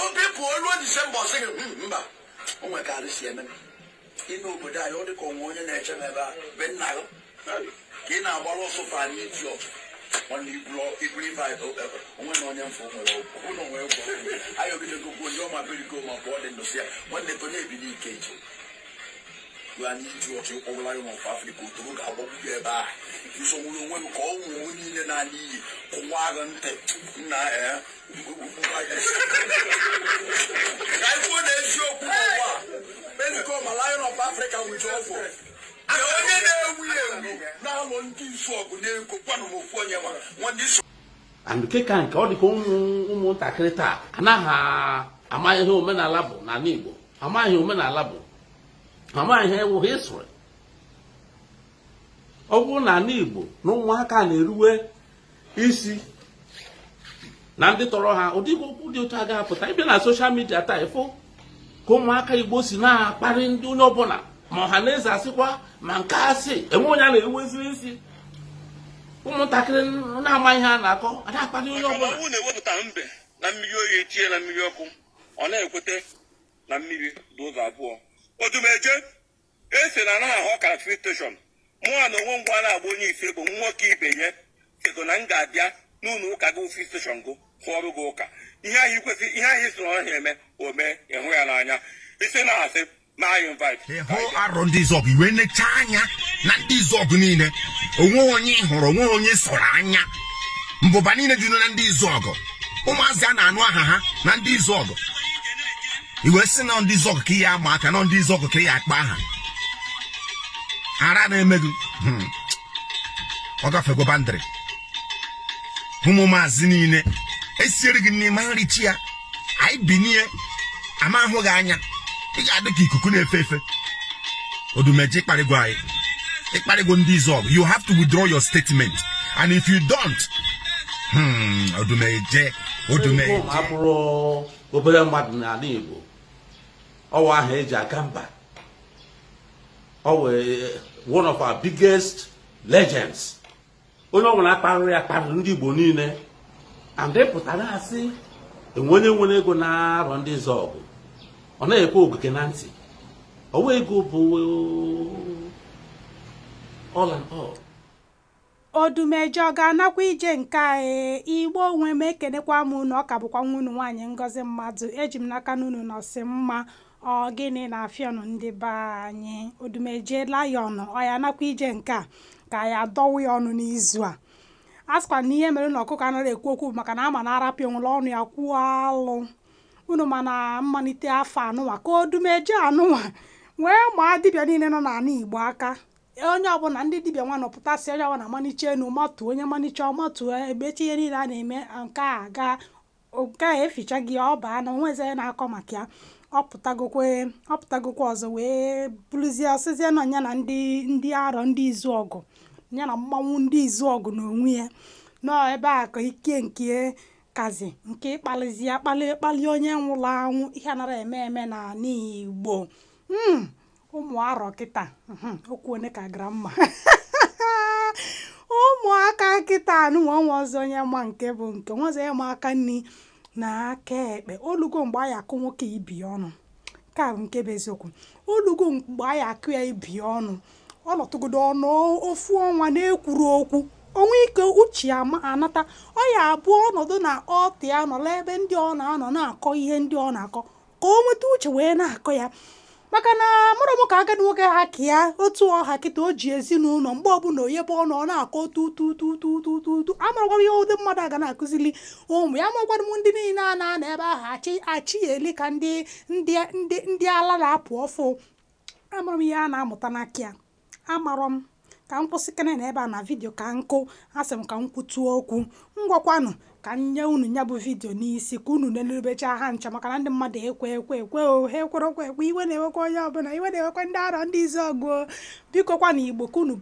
Some people already December saying, oh my God, this year, you know, but I only come on and I never when now. You know, but also find you job. When you blow, it revive over. When on your phone, who know where I will go on my very good my board in the sea. When they put it in the cage. You are need to watch online of Africa to look at what we are by. You saw when we call Mooney and I need a wagon. I put a joke. Then you come a lion of Africa with your phone. And the can call the home Takreta. Anaha, am I human a labo, Nanibo? Am I human a labo? Am I here history? Oh, Nanibo, no one can rue easy. Nandi Toroha, Odigo put your tag up, but I've been a social media type for Comaka Bosina, Parin do no bona. Mohaneza asikwa mankasi emonya na ewezirisi umutakire na amanya na akọ ada akpali onye ọbụla ọ na-ewepụta mbe na mmiri oyi etie na mmiri ọkụ ọ na-ekwete na mmiri doza abụọ Odumeje ese na anaghị ahụ ọkara free station mụa na onwe ngwa na-agba onye ise bụ nwoke ibe nye sego na m ga-abịa n'ụlọ ụka gị free station gụ hụọrụ gị ụka ihe anyị kwesịrị ihe anyị soro ọhịa eme ome ịhụ ya n'anya isi na-asị Aro-ndizuogu iwe necha anya na ndizuogu niile onwe onye hụrụ onwe onye sọrọ anya mbụba niile dị na ndizuogu ụmụazị a na-anụ aha ha na ndizuogu iwe si na ndizuogu ka ya ama aka na ndizuogu ka ya akpa aha ara na-emegu ọ gafego bandịrị ụmụ maazị niile esiere gị n'ime nri chi ya anyị binie ama ahụ gị anya ị ga-adị ka ikuku na-efe efe Odumeje ikparịgo ndizuogu. You have to withdraw your statement, and if you don't Odumeje abụrụ obere mmadụ n'ala Igbo ọwa ahụ eji aga mba one of our biggest legends onye ọbụla akparịrị akparịrị ndị Igbo niile and they pụtara asị enwe onye nwere ego na Aro-ndizuogu ọ na-ekwe ogige na ntị ọwa ego bụ all and all. Odumeje ọ ga-anakwa ije nke Igbo onwe m ekenekwa m unu ọ ka bụkwa nwunu nwaanyị Ngozi Mmadụ eji m n'aka n'unu nọsị mma ọ gịnị na-afịọnụ ndị be anyị Odumeje lion ọ ya anakwa ije nke a ka ya dọwa ya ọnụ n'izu a asịkwa na ihe mere na ọkụkọ anaghị ekwu okwu maka na ama na-arapịa onwere ọnụ ya kwuo alụ unu mana mmalite afọ anụwa ka Odumeje anụwa wee ma dibịa niile nọ n'ala Igbo aka onye ọbụla ndị dibịa nwa nọpụtasị onye ọbụla maniche enu matu onye maniche ọmatu ebechi ihe niile a na-eme nke a ga nke a eficha gị ọ baa na onweze na-akọ maka ya ọpụtagokwa ọzọ wee bụrụzie ọsịzie nọ ya na ndị Aro-ndizuogu ya na mmanwụ ndizuogu n'onwe ya nọ ebe a ka ike nke kazi nke ịkpalizi akpali onye nwụrụ anwụ ihe anara eme na n'Igbo ụmụ Aro kịta okwu one ka gramma ụmụaka kịta anụnwa nwa ọzọ onye ma nke bụ nke nwazo ya ma aka nni na aka ekpe olugo mgbe anyị akụ nwoke ibi ọnụ ka bụ nke bụ eziokwu olugo mgbe anyị akụ ya ibi ọnụ ọ nọtụgodo ọnụ ofu ọnwa na-ekwuru okwu onwe ike uche ya anata ọ ya abụọ ọnọdụ na ọtị ya nọla ebe ndị ọ na-anọ na-akọ ihe ndị ọ na-akọ ka o nweta uche wee na-akọ ya maka na mụrụ m ka agadi nwoke ha ka ya otu ọha kịta o ji ezinụlọ mgbe ọbụla oyebe ọnụ ọ na-akọ tutututututu amarakwa ihe ụdị mmadụ aga na-akụzili ụmụ ya makwadụ m ndị niile a na-ana ebe ahụ achị ya eli ka ndị ala na-apụ ọfụ amara m ihe a na-amụta n'aka ya amara m ka m kwụsịkene na ebe a na vidio ka nkụ asị m ka m kwutuo okwu ngwakwanụ ka nye unu nya bụ vidio n'isi ka unu na-elebecha ha ncha maka na ndị mmadụ ekwe ha ekwerekwe iwe na-ewekwa onye ọbụla iwe na-ewekwa ndị Aro-ndizuogu biko kwa na Igbo ka unu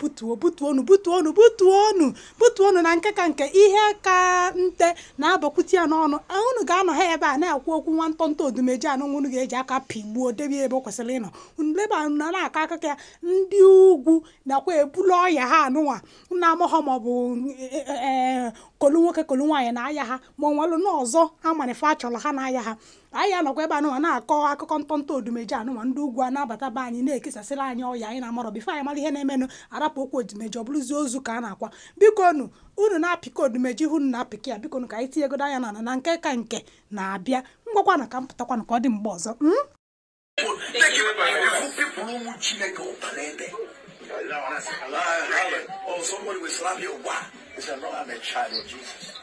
butuonu na nke ka nke ihe ka nte na-abakwute ya n'ọnụ unu ga-anọ ha ebe a na-ekwu okwu nwa ntọntọ Odumeje anụ unu ga-eji aka pigbuo debe ebe kwesịrị ịnọ unu leba unu na-aka akụkọ ya ndị ugwu nakwa ebulu ọya ha anụnwa nna amụghọ maọbụ kolu nwoke kolu nwaanyị na na-aya ha ma onwelu n'ọzọ amanifacture ha na-aya ha anyị anọkwa ebe anụnwa na-akọ akụkọ ntọntọ Odumeje anụnwa ndị ugwu a na-abata be anyị na-ekesasịrị anyị ọya anyị na-amarọ bifo anyị mara ihe na-emenụ arapụ okwu Odumeje ọ bụrụzie ozu ka a na-akwa bikonu unu na-apịka Odumeje ihu unu na-apịka ya bikonu ka anyị tinyegodo anya na nke ka nke na-abịa ngwakwana ka m pụtakwana ka ọ dị mgbe ọzọ Oh, somebody will slap you. Wow. He said, no, I'm a child of Jesus.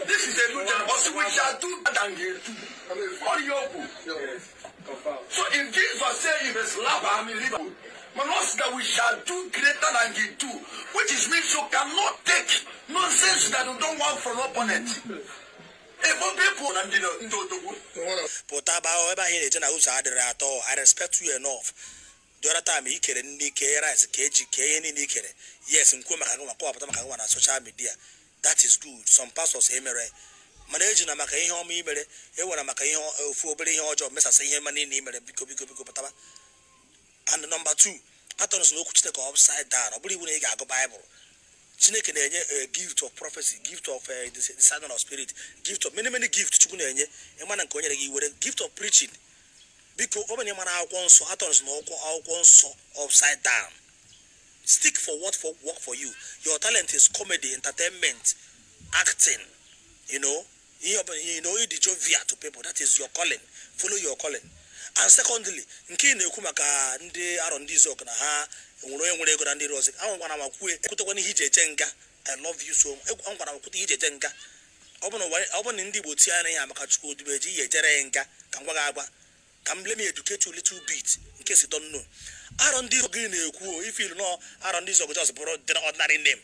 This is a new generation. We shall do that and you do. So if Jesus said you must love him, Manos that we shall do greater than you do, which is means you cannot take nonsense that you don't want from opponent. But however he is at all, I respect you enough. The other time he can rise KG yes, in social media. That is good. Some pastors emere. Managing a Macahi home emere, a Macahi for being your job, Mr. Say him money emere, because and number two, I thought no could take upside down. I believe when I go Bible. Chineke a gift of prophecy, gift of discernment of spirit, gift of many gifts. Chukunenye, a man and Konyaki with a gift of preaching. Because over a man I so I thought no so upside down. Stick for what for work for you. Your talent is comedy, entertainment, acting. You know you the jovia to people. That is your calling. Follow your calling. And secondly, nke na-ekwu maka ndị Aro-ndizuogu na ha nwere ego na ndị Rose. Ahụ ngwana makwu ekwutekwana ihe ije jenga. I love you so. Ngwana makwu ihe ije jenga. Ọ bụ na ndị Igbo tie anya ya maka Chukwu Odumeje ihe jere nga ka ngwa ga-agba. Let me educate you a little bit in case you don't know. Aro-ndizuogu na-ekwu if you know Aro-ndizuogu just borrow the ordinary name.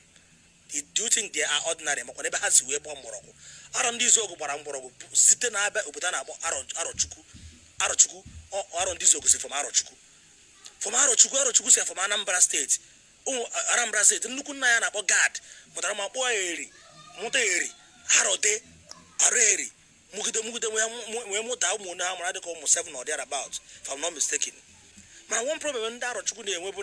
Do you think they are ordinary? Makwa ebe ha si wee gba mgbọrọgwụ. Aro-ndizuogu gbara mgbọrọgwụ site na ebe obodo na-akpọ Aro-chukwu. Aro-ndizuogu si from Aro-chukwu. From Aro-chukwu si from Anambra State. Anambra State nnukwu nna ya na-akpọ Gad mụtara ma kpọọ eri mụta eri Arode Areri mugide wee mụta ụmụ na ha mara dịka ụmụ 7 or thereabout if I'm not mistaken. Mana one problem ndị Aro-chukwu na-enwe bụ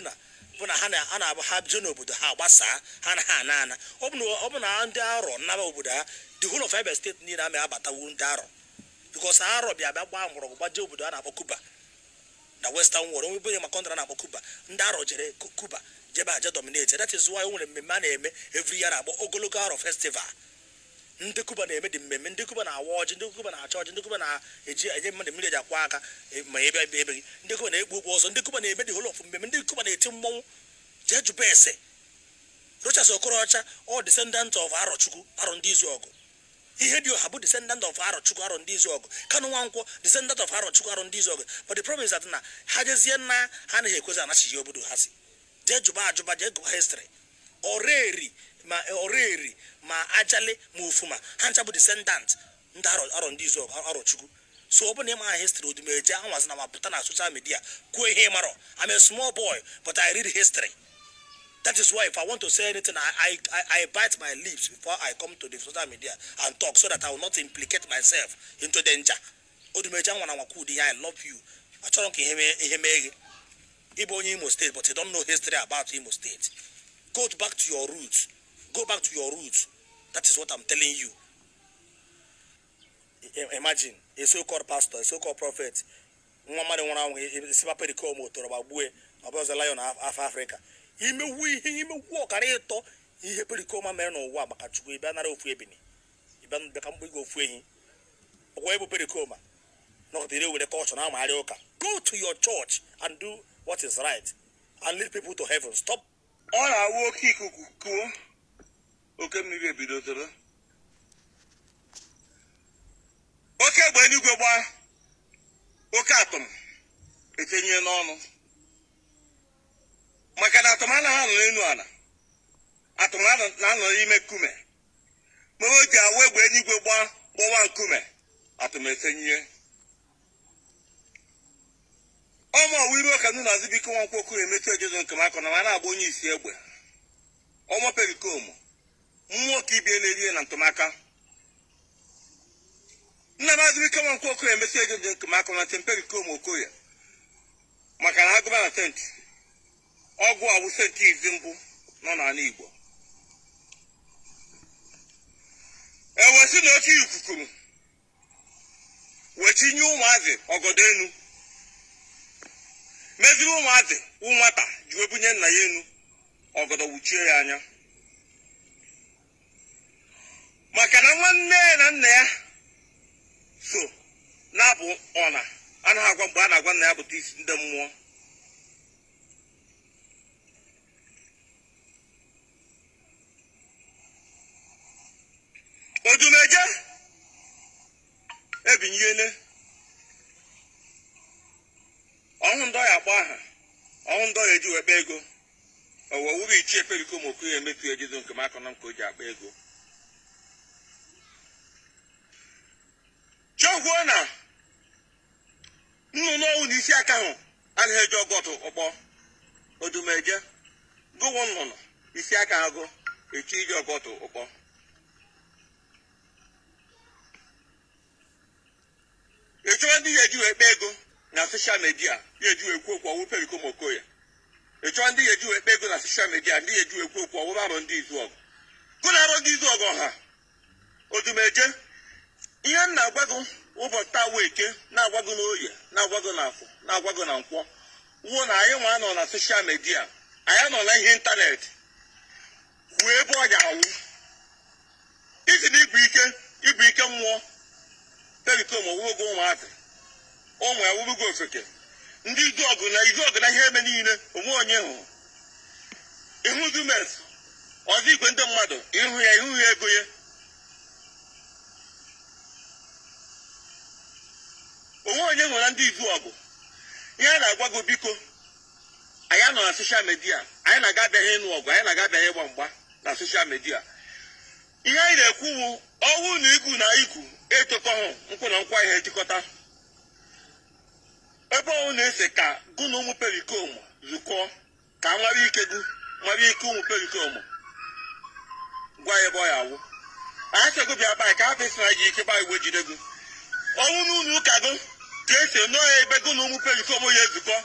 na ha na-abụ ha bije n'obodo ha gbasaa ha na ha ana ọ bụ na ndị Aro nnaba obodo ha the whole of Abia State niile ama abatawu ndị Aro because Aro bịa gbaa mgbọrọgwụ gbaje obodo a na-akpọ Kuba na Western world onwe bụ ma kọntra na-akpọ Kuba ndị Aro jere Kuba jebe aja dominate. That is why nwere mmemme a na-eme every year akpọ ogologo Aro festival. Ndị Kuba na-eme dị mmemme, ndị Kuba na-awa ọjị, ndị Kuba na-acha ọjị, ndị Kuba na-eji enye mmadụ mmiri eji akwa aka ma ebe gị, ndị Kuba na-ekpu okpu ọzọ, ndị Kuba na-eme dị whole of mmemme, ndị Kuba na-eti mmọnwụ jee jụba ese. Rochas Okorocha or descendant of Aro-chukwu Aro-ndizuogu. Ihe dị ọha bụ descendant of Aro-chukwu Aro-ndizuogu. Kanu Nwankwo descendant of Aro-chukwu Aro-ndizuogu. But the problem is that na ha jezie na ha na ekwezi anachi obodo ha si. Jee jụba ajụba jee gụba history. Oreri ma ajale ma ofuma ha ncha bụ descendant ndị Aro-ndizuogu Aro-chukwu. So ọ bụ na ịma history Odumeje anwazi na mapụta na social media kwuo ihe marọ. I'm a small boy but I read history. That is why if I want to say anything, I bite my lips before I come to the social media and talk so that I will not implicate myself into danger. Odumeje I love you. I don't care Igbo Imo State, but you don't know history about Imo State. Go back to your roots. Go back to your roots. That is what I'm telling you. Imagine a so-called pastor, a so-called prophet. A lion of Africa. Ime walk areto ihe perikoma mere no wa maka Chukwu ibe anara ofu ebini ibe beka mgbe ofu ehi ogwa ebo perikoma no dey with the culture na ma ụka. Go to your church and do what is right and lead people to heaven. Stop. Ọ na-awụ oke ikuku kuo oke mmiri ebido toro oke egbe eluigwe gba oke atom etenye n'ọnụ maka na atụm anaghị anọ n'elu ala atụm na-anọ n'ime nkume ma o ji awa egbe eluigwe gbawa nkume atụm etenye ọma wiro ka nụ na-azụ biko Nwankwo Okoro emechi ejezo nke makọ na ma na-agba onye isi egbe ọma perikomu mmụọ ka ibie na-erie na ntụmaka nna maazị ike nwa nkwa okoye emesi ego dị nke maka na temperi kom okoye maka na agụba na senti ọgwụ awụ senti izi mbụ nọ n'ala Igbo ewesi na oche ikukuru wetinye ụmụazị ọgọdọ enu meziri ụmụazị nwata ji webunye nna ya enu ọgọdọ wuchie ya anya maka na nwanne na nna ya so na-abụ ọna anaghị agwa mgbe a na-agwa nna ya bụta isi ndị mmụọ Odumeje ebinyele ọhụ ndọ ya agba aha ọhụ ndọ ya eji wekpa ego owuwe ichie perikom okoye emefu ejizo nke maka na m ka o ji akpa ego chọgwuo na nnụnụ ọnwụ na isi aka ahụ anaghị eji ọgọtụ ụkpọ Odumeje gụwụ nnụnụ isi aka agụ echi iji ọgọtụ ụkpọ echọwa ndị ya eji wee kpaa ego na soshal midia ya eji wee kwu okwu ọwụ perikom okoye echọwa ndị ya eji wee kpaa ego na soshal midia ndị ya eji wee kwu okwu ọwụ Aro-ndizuogu gụna Aro-ndizuogu ọha Odumeje ihe m na-agwago ụbọchị taa Eke na-agwago n'Oye na-agwago na Afọ na-agwago na Nkwọ wuo na anyị nwa nọ na soshal midia anyị nọ na ihe ịntanetị kwuo ebe ọ ga-awụ isi na ibu ike mmụọ perikom owugo ụmụazị ụmụ ya wurugo ofeke ndị izuọgụ na ihe eme niile onwe onye hụrụ ihu dumes ọzọ igwe ndị mmadụ ihu ya ego ya onwe onye hụrụ na ndị izuọgụ ihe a na-agwago biko anyị nọ na soshal midia anyị na-agabeghị ịnụ ọgụ anyị na-agabeghị ịgba mgba na soshal midia ihe anyị na-ekwuwu ọnwụ na ikwu na ikwu etokọhụ nkwụ na nkwa ihe etikọta ebe ọnwụ na-ese ka gụ na ụmụ perikom zukọọ ka nwara ike ụmụ perikom gwa ya ebe ọ ya awụ anyị sego bịa baị ka hapụ isi na ji ike gba igwe jide gị ọnwụ na ụlọ ụka gụ ka esi nọọ ya ebe gụ na ụmụ perikom ya ezukọ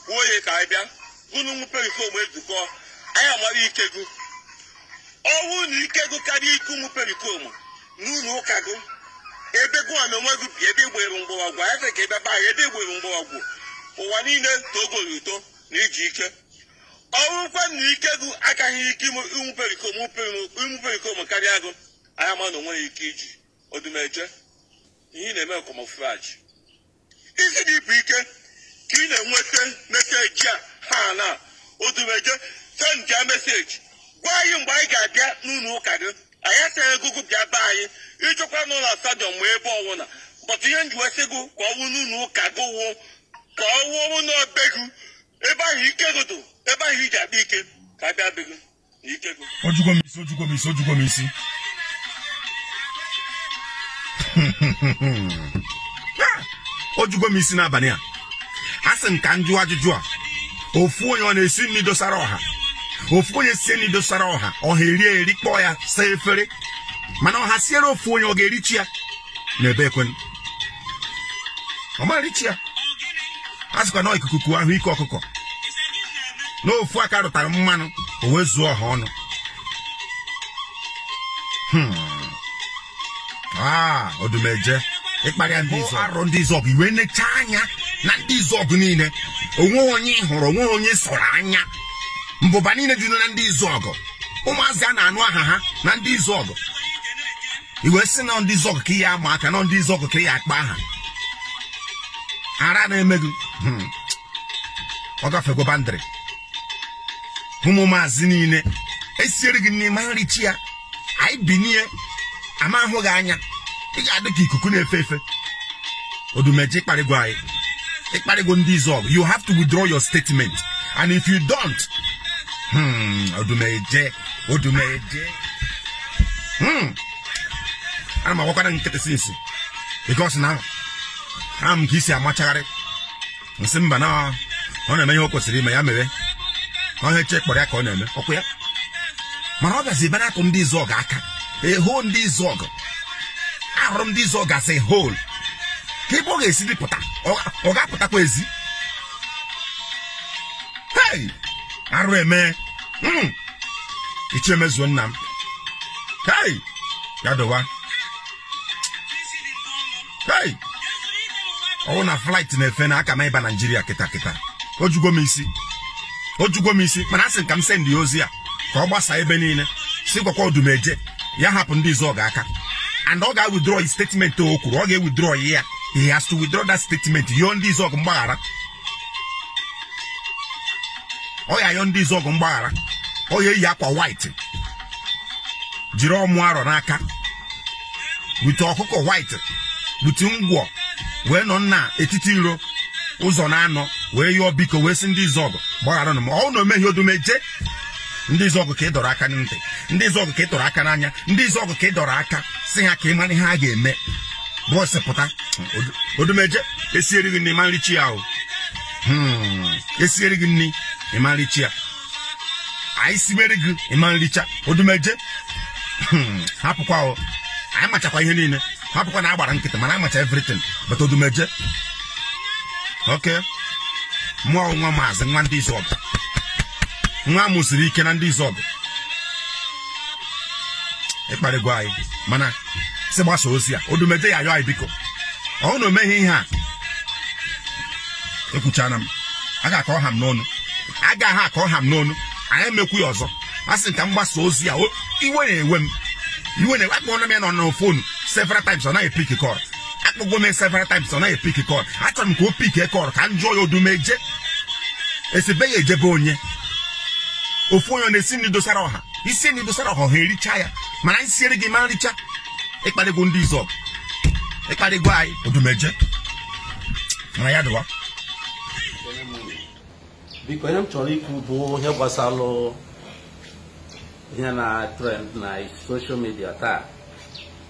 kwuo ya ka anyị bịa gụ na ụmụ perikom ezukọ anyị amara ike gụ ọnwụ na ike gụ karịa ike ụmụ perikom n'ụlọ ụka gụ ebe gụ na onwe gị bi ebe igbere mgbọrọgwụ anyị sị ka ebe ba ebe igbere mgbọrọgwụ ụwa niile togoro uto na iji ike ọrụkwa na ike gụ akaghị ike ụmụ perikom karịa gụ anyị ama na onwe ya ike iji Odumeje ihe ị na-eme kọmọfraji isi dị ịbụ ike ka ị na-enweta meseji a ha na Odumeje send ya meseji gwa anyị mgbe anyị ga-abịa n'ụlọ ụka gị anyị asaghị egogo bịa be anyị ịchọkwa n'ụlọ stadiọm ma ebe ọwụna bọtụ ihe njiwesị gụ ka ọ wụ n'ụlọ ụka gị wụ ka ọ wụrụ n'obe gị ebe ahụ ike godo ebe ahụ iji akpa ike ka a bịa be gị na ike gị ojugo m isi ojugo m isi n'abalị a asị m ka m jụọ ajụjụ a ofu onye ọ na-esi nri dosara ọha ofu onye sie nri dosara ọha eri kpọọ ya saa efere mana ọha siere ofu onye ọ ga-erichi ya n'ebe ekwen ọ marichi ya a sịkwa na ikuku kuo ahụike ọkụkọ n'ofu aka rụtara mmanụ o wee zuo ọha ọnụ Odumeje ịkparịa ndị Aro-ndizuogu iwe necha anya na ndị izuọgụ niile onwe onye hụrụ onwe onye sọrọ anya mbụba niile dị na ndị izuọgụ ụmụazị a na-anụ aha ha na ndị izuọgụ iwe sị na ndị izuọgụ ka ihe ama aka na ndị izuọgụ ka ihe akpa aha ara na-eme gị ọ gafego bandịrị ụmụ maazị niile esiere gị n'ime nrichi ya anyị binie ama ahụ gị anya ị ga-adị ka ikuku na-efe efe Odumeje ịkparịgo ndị izuọgụ you have to withdraw your statement and if you don't Odumeje ana m agwakwana nkịtị sinsi because na m ka isi amachagharị nsị mba na ọ na-eme ihe o kwesịrị ime ya mere onye che kpọrọ ya ka ọ na-eme ọkwa ya mana ọ bịazi ebe na-atụ ndị izuọgụ aka eho ndị izuọgụ Aro-ndizuogu as a whole. People get see pota. Oga pota kwa ezi. Hey, Aro-eme. Icheme zuonnam. Hey, yadowa. Hey, oh na flight na efe na aka ma iba Nigeria kita. Ojugo m isi. Mana asị ka m send ozi a ka ọ gbasa ebe niile. Si gwakwa Odumeje ya hapụ ndị Izuogu aka. And ọ ga withdraw his statement o kwuru. Ọ ga withdraw ya. He has to withdraw that statement. Yo ndị Izuogu mgbaghara. Ọ ya yo ndị Izuogu mgbaghara. Ọ ya eyi akwa white. Jiri ọmụ arọ n'aka. With ọkụkọ white. With ngwọ. Wee nọ na etiti iro. Ụzọ na anọ. Wee yọọ biko wee si ndị Izuogu gbaghara na m. Ọ na omehie Odumeje. Ndị Izuogu ka ị dọrọ aka n'ntị. Ndị Izuogu ka ị tọrọ aka n'anya. Ndị Izuogu ka ị dọrọ aka. Si ha ka ị mara ihe ha ga-eme. Bọọsị pụta. Odumeje esieri gị nri ma nrichi ya o. Esieri gị nri ma nrichi ya. Anyị siwere gị ma nricha. Odumeje hapụkwa o. Anyị machakwa ihe niile. Hapụkwa na agbara nkịtị mana anyị macha everything. But Odumeje. Okay. Mụọ nwa maazị nwa ndị Izuogu. Nwa mụsiri ike na ndị Izuogu. Ịkparịgwa anyị mana si gbasa ozi a Odumeje ya yọọ anyị biko. Ọ na omeghe ihe a. Ekwuchana m. Aga ka ọ ha m n'ọnụ. Aga ha ka ọ ha m n'ọnụ. Anyị emekwu ya ọzọ. Asị ka m gbasa ozi a iwe na-ewe m. Iwe na-ewe akpọrọ m ya na phone several times ọ naghị pick call. Akpọgwo m several times ọ naghị pick call. Achọrọ m ka o pick call ka m jụọ ya Odumeje. Esibe ya ejebe onye. Ofu onye na-esi ndị dosara ọha. Isi ndị dosara ọha ha ericha ya. Mana anyị siere gị ma nricha. Ịkparịgwo ndị Izuogu. Ịkparịgwo anyị Odumeje. Mana ya dịwa. Biko ihe m chọrọ ikwu bụ ihe gbasara ihe na trend na social media taa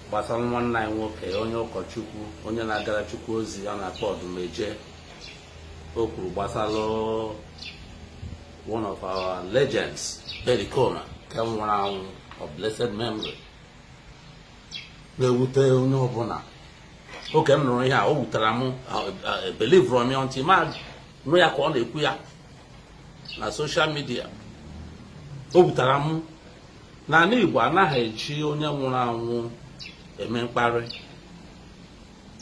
gbasara nwanne anyị nwoke onye ụkọchukwu onye na-agara Chukwu ozi a na-akpọ Odumeje. O kwuru gbasara one of our legends, Pericoma, nke nwụrụ anwụ of blessed memory. Na-ewute onye ọbụla. Oke m nụrụ ihe a o wutere m believe from me until ma nụ ya ka ọ na-ekwu ya na social media. O wutere m na n'ala Igbo anaghị eji onye nwụrụ anwụ eme mkparị.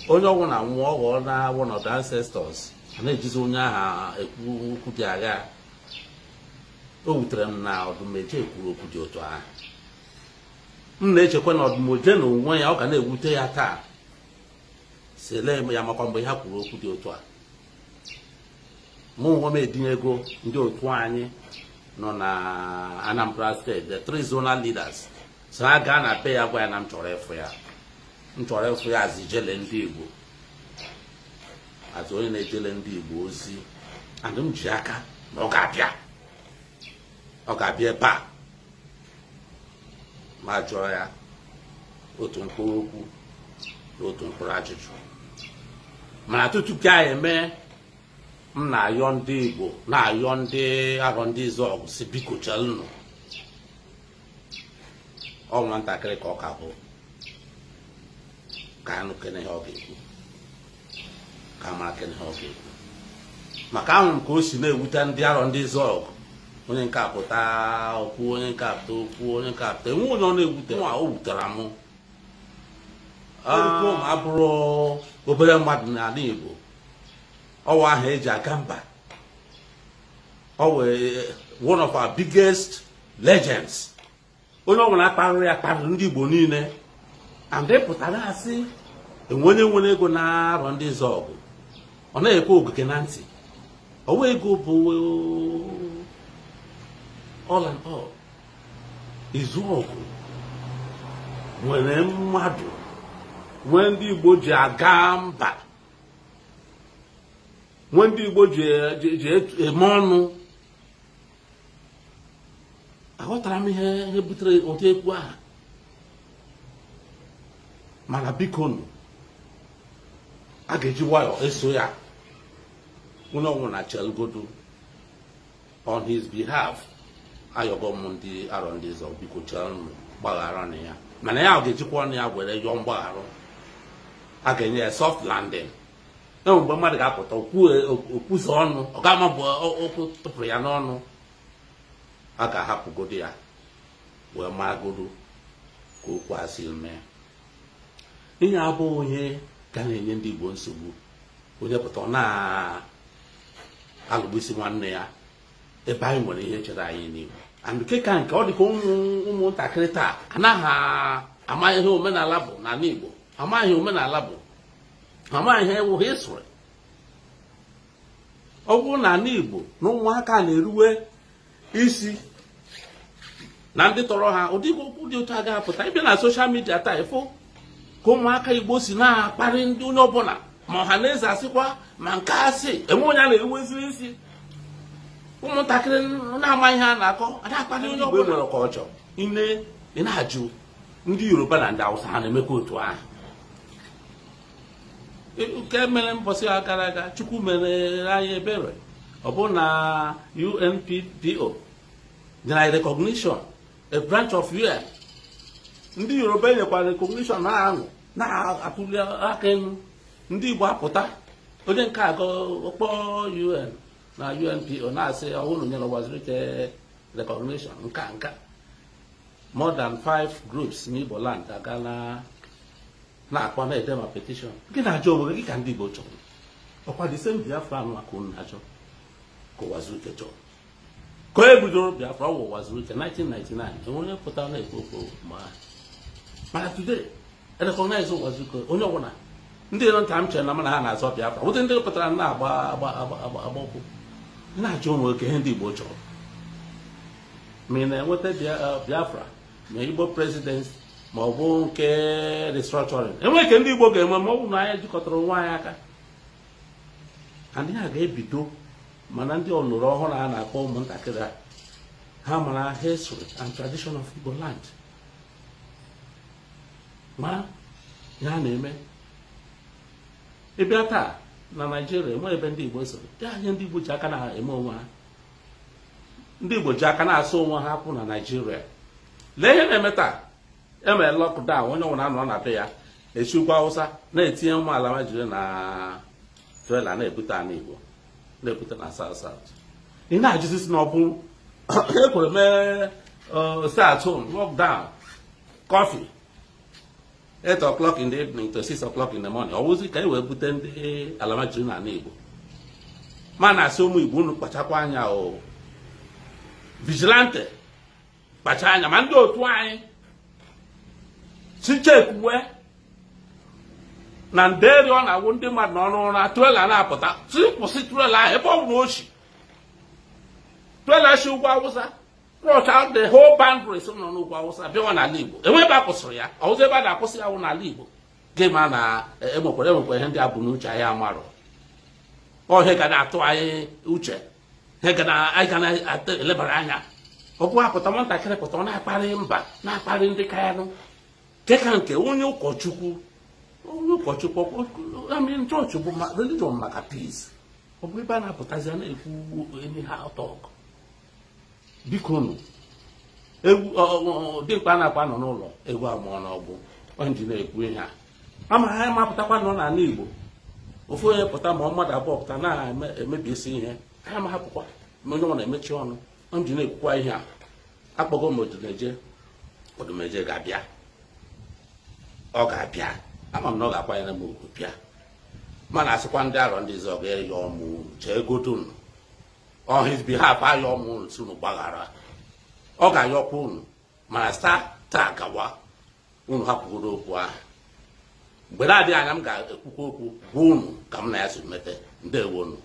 Onye ọnwụ na nwụọ ọghọọ na one of the ancestors a na-ejizi onye aha ekwu okwu dị agha. O wutere m na Odumeje kwuru okwu dị otu ahụ. M na-echekwa na Odumeje na onwe ya ọ ga na-ewute ya taa. Sele ya makwa mgbe ha kwuru okwu dị otu a. Mụ onwe m edinye ego ndị otu anyị nọ na Anambra State, the 3 zonal leaders. So ha gaa na be ya gwa ya na m chọrọ ịfụ ya. M chọrọ ịfụ ya azụ ijele ndị Igbo. Azụ onye na-ejele ndị Igbo ozi. And m ji aka na ọ ga-abịa. Ọ ga-abịa ebe a. Ma jụọ ya otu mkpụrụ okwu na otu mkpụrụ ajụjụ. Mana tutu ka ya eme m na-ayọ ndị Igbo na-ayọ ndị Aro-ndizuogu si biko chelụnụ. Ọ nwatakịrị ka ọ ka bụ ka anụ kene ihe ọ ga-ekwu ka mara kene ihe ọ ga-ekwu. Maka ahụ m ka o si na-ewute ndị Aro-ndizuogu. Onye nke apụta okwu, onye nke apụta okwu, onye nke apụta enwe onye ọ na-ewute nwa o wutere m. Pericoma abụrụ obere mmadụ n'ala Igbo. Ọwa ahụ eji aga mba. Ọ wee one of our biggest legends. Onye ọ bụla akparịrị ya kparịrị ndị Igbo niile. And they pụtara asị enwe onye nwere ego na Aro-ndizuogu. Ọ na-ekwe ogige na ntị. Ọwa ego bụ all and all. Izuogu nwere mmadụ nwee ndị Igbo ji aga mba. Nwee ndị Igbo ji eme ọnụ. Aghọtara m ihe butere ụdị ekwu ahụ. Mana biko nụ a ga-eji nwayọ eso ya. Onye ọnwụ na chelgodo on his behalf. Ayọgọ m ndị Aro-ndizuogu biko chelụ gbaghara na ya. Mana ya ga-ejikwa ọnụ ya were yọọ mgbaghara a ga-enye ya soft landing. Enwe mgbe mmadụ ga-apụta okwuzo ọnụ ọ ga-ama bụ okwu tụpụrụ ya n'ọnụ, a ga-ahapụgodo ya wee magodo ka okwu asị mee. Ihe abụghị onye ga na-enye ndị Igbo nsogbu, onye pụta ọ na-alụgbisi nwanne ya ebe anyị nwere ihe chere anyị n'Igbo. And ka nke ọ dị ka ụmụntakịrị taa anaghị ama ihe omenala bụ n'ala Igbo, amaghị omenala bụ, amaghị ihe ewu ha ịsụrụ. Ọ bụrụ na ala Igbo na ụmụaka na-eruwe isi na ndị tọrọ ha, ụdị okwu dị otu agaghị apụta. Ịbịa na soshal midia taa ịfụ ka ụmụaka Igbo si na-akparị ndị onye ọbụla, ma ọha na eze asịkwa ma nke asị, enwe onye a na-eruweziri isi. Ụmụntakịrị na-ama ihe a na-akọ ada akparị onye ọbụla nwere ka ọ chọrọ. Ị na-ajụ ndị Yoruba na ndị Hausa ha na-emekwa otu ahụ. Nke mere mbọsị gara aga, Chukwu mere anyị ebere, ọ bụ na UNPDO nyere recognition, a branch of UN. Ndị Yoruba enyekwara recognition na-aṅụ na-atụli aka elu. Ndị Igbo apụta, onye nke ọkpọ UN na UNPO na-asị ọhụrụ nyere Ụwaziri Ike recognition nka. More than 5 groups n'Igbo land agala na-akpa na-ede ma petition. Gị na-ajọ onwe gị ka ndị Igbo chọrọ ọkwa the same Biafra anụ aka unu na-achọ ka Ụwaziri Ike chọrọ. Ka e bidoro Biafra ọwụ Ụwaziri Ike 1999, onye pụtara na-ekwu okwu mana today recognize Ụwaziri Ike onye ọbụla. Ndị ero nta m chere na mana ha na-azọ Biafra, ụdị ndị pụtara na-agba ọkwụ. Na-ajụ onwe oke ihe ndị Igbo chọrọ, ma ị na-enweta Biafra ma Igbo president ma ọ bụ nke restructuring. Enweghị ka ndị Igbo ga-enwe ma ọ bụ na anyị jikọtara onwe anyị aka. Ndị ha ga-ebido, mana ndị ọlụrụ ọhụrụ a na-akpọ ụmụntakịrị ha mara history and tradition of Igbo land, ma ya na-eme. Ịbịa taa na Naịjirịa enwe ebe ndị Igbo soro ya, ihe ndị Igbo ji aka na-eme onwe ha. Ndị Igbo ji aka na-asụ onwe ha kwụ na Naịjirịa. Lee ihe na-eme taa, emere lockdown, onye ọbụla nọ na be ya esi ugwu Hausa na-etinye ụmụ ala Naịjirịa na trela na-ebute ala Igbo, na-ebute na South. Ị na-ajụzi na ọ bụ ekwere mee stay at home, lockdown, coffee 8 o'clock in the evening to 6 o'clock in the morning. Ọ wụzi ka e wee bute ndị ala Naịjirịa n'ala Igbo. Ma na-asị ụmụ Igbo unu kpachakwa anya o, vigilante kpacha anya, ma ndị otu anyị sichekwuwe na nderi ọ na-awụ ndị mmadụ n'ọrụ ụra, trela na-apụta si kwụsị trela ahụ ebe ọ bụrụ ochi. Trela si ugwu Awụsa cross out the whole boundaries nọ n'ugwu Awụsa bịawa n'ala Igbo. Enwe ebe a kwụsịrị ya, ọwụzi ebe a na-akwụsị ya wụ n'ala Igbo. Gị ma na enwekwa ihe ndị a bụ n'uche anyị amarọ. Ọ ihe ga na-atụ anyị uche, ihe anyị ga na-elebara anya. Ọ bụ apụta nwatakịrị pụta ọ na-akparị mba, na-akparị ndị Kanụ. Keka nke onye ụkọchukwu chọọchị bụ religion maka peace. Ọ bụ ebe a na-apụtazi na-ekwu enyi ha talk. Biko nụ, dimkpa a na-akwa nọ n'ụlọ egwu amụọ n'ọgbụ onye ji na-ekwu ihe a. Ama ha mapụtakwa nọ n'ala Igbo, ofu onye pụta ma mmadụ abụọ pụta na-emebisi ihe, ha ma hapụkwa ma onye nwa na-emechi ọnụ. Onye ji na-ekwukwa ihe a, akpọgo m Odumeje ga-abịa, ọ ga-abịa, ama m na ọ ga-akwanyere m ugwu bịa. Mana asịkwa ndị Aro-ndizuogu ga-eyi ọmụ jee godonu on his behalf, ayọ ọmụ unu si unu gbaghara. Ọ ga-ayọkwa unu, mana taa gawa unu hapụgodo okwu ahụ. Mgbe na-adịghị anya m ga-ekwukwa okwu gwa unu ka m na ya si mete. Ndewonu.